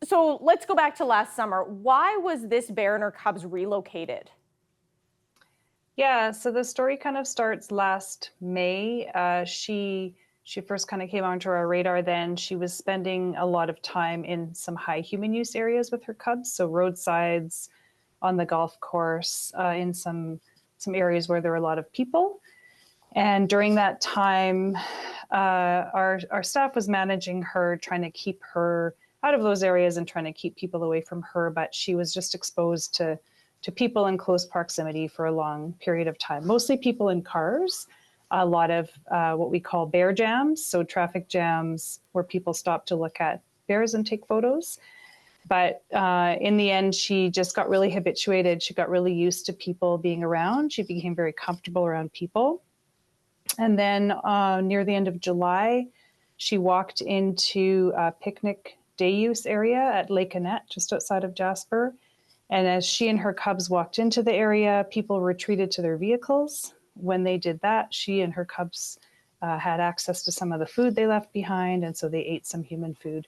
So let's go back to last summer. Why was this bear and her cubs relocated? Yeah, so the story kind of starts last May. She first kind of came onto our radar then. She was spending a lot of time in some high human use areas with her cubs, so roadsides, on the golf course, in some areas where there were a lot of people. And during that time, our staff was managing her, trying to keep her out of those areas and trying to keep people away from her. But she was just exposed to people in close proximity for a long period of time, mostly people in cars, a lot of what we call bear jams, so traffic jams where people stop to look at bears and take photos. But in the end, she just got really habituated. She got really used to people being around. She became very comfortable around people. And then near the end of July, she walked into a picnic day use area at Lake Annette, just outside of Jasper. And as she and her cubs walked into the area, people retreated to their vehicles. When they did that, she and her cubs had access to some of the food they left behind, and so they ate some human food.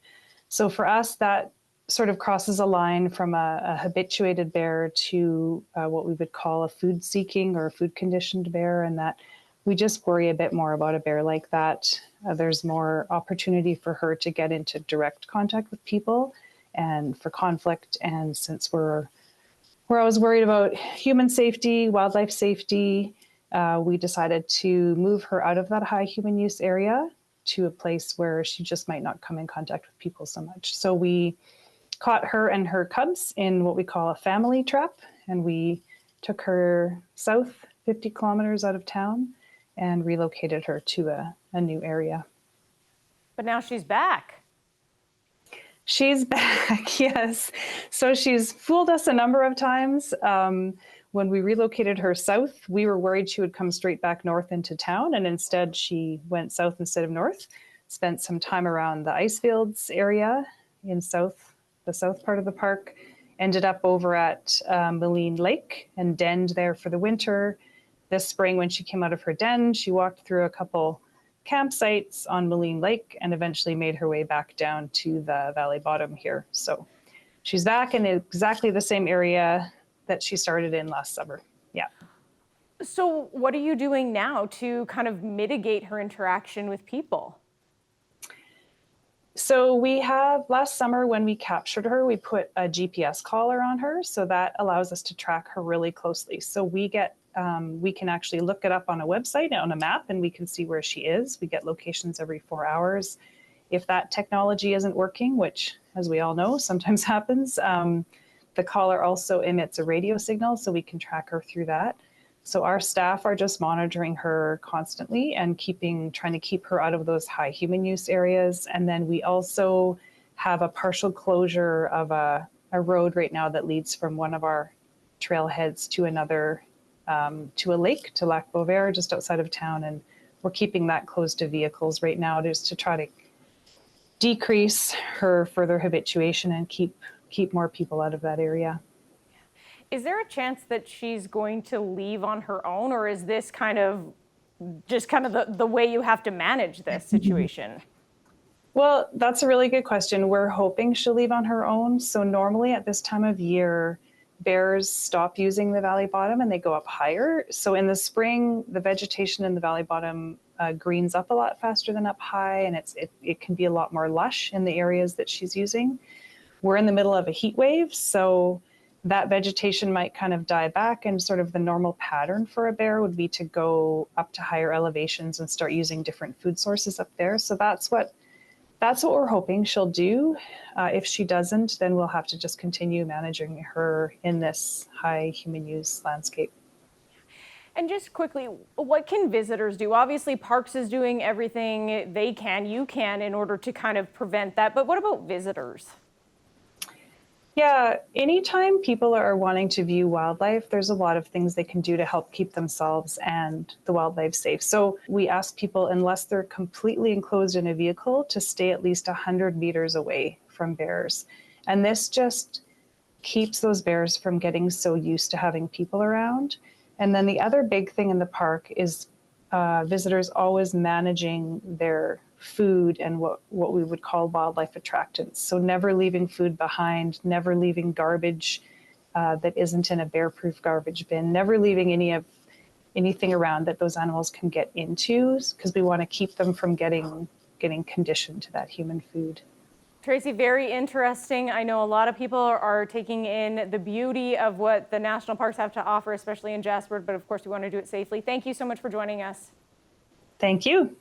So for us, that sort of crosses a line from a habituated bear to what we would call a food-seeking or food-conditioned bear, and that we just worry a bit more about a bear like that. There's more opportunity for her to get into direct contact with people and for conflict. And since we're always worried about human safety, wildlife safety, we decided to move her out of that high human use area to a place where she just might not come in contact with people so much. So we caught her and her cubs in what we call a family trap, and we took her south 50 kilometers out of town and relocated her to a new area. But now she's back. She's back, yes. So she's fooled us a number of times. When we relocated her south, we were worried she would come straight back north into town, and instead she went south instead of north, spent some time around the ice fields area in the south part of the park, ended up over at Moline Lake and denned there for the winter. This spring, when she came out of her den, she walked through a couple campsites on Moline Lake and eventually made her way back down to the valley bottom here. So she's back in exactly the same area that she started in last summer. Yeah. So what are you doing now to kind of mitigate her interaction with people? So we have, last summer when we captured her, we put a GPS collar on her. So that allows us to track her really closely. So we can actually look it up on a website, on a map, and we can see where she is. We get locations every 4 hours. If that technology isn't working, which, as we all know, sometimes happens, the collar also emits a radio signal, so we can track her through that. So our staff are just monitoring her constantly and trying to keep her out of those high human use areas. And then we also have a partial closure of a road right now that leads from one of our trailheads to another, to a lake, to Lac Beauvert, just outside of town. And we're keeping that closed to vehicles right now just to try to decrease her further habituation and keep more people out of that area. Is there a chance that she's going to leave on her own, or is this kind of the way you have to manage this situation? Well, that's a really good question. We're hoping she'll leave on her own. So normally at this time of year, bears stop using the valley bottom and they go up higher. So in the spring, the vegetation in the valley bottom greens up a lot faster than up high, and it can be a lot more lush in the areas that she's using. We're in the middle of a heat wave, so that vegetation might kind of die back, and sort of the normal pattern for a bear would be to go up to higher elevations and start using different food sources up there. So that's what we're hoping she'll do. If she doesn't, then we'll have to just continue managing her in this high human use landscape. And just quickly, what can visitors do? Obviously, Parks is doing everything they can, you can, in order to kind of prevent that. But what about visitors? Yeah, anytime people are wanting to view wildlife, there's a lot of things they can do to help keep themselves and the wildlife safe. So we ask people, unless they're completely enclosed in a vehicle, to stay at least 100 meters away from bears. And this just keeps those bears from getting so used to having people around. And then the other big thing in the park is visitors always managing their food and what we would call wildlife attractants. So never leaving food behind, never leaving garbage that isn't in a bear-proof garbage bin, never leaving anything around that those animals can get into, because we want to keep them from getting conditioned to that human food. Tracy, very interesting. I know a lot of people are taking in the beauty of what the national parks have to offer, especially in Jasper, but of course we want to do it safely. Thank you so much for joining us. Thank you.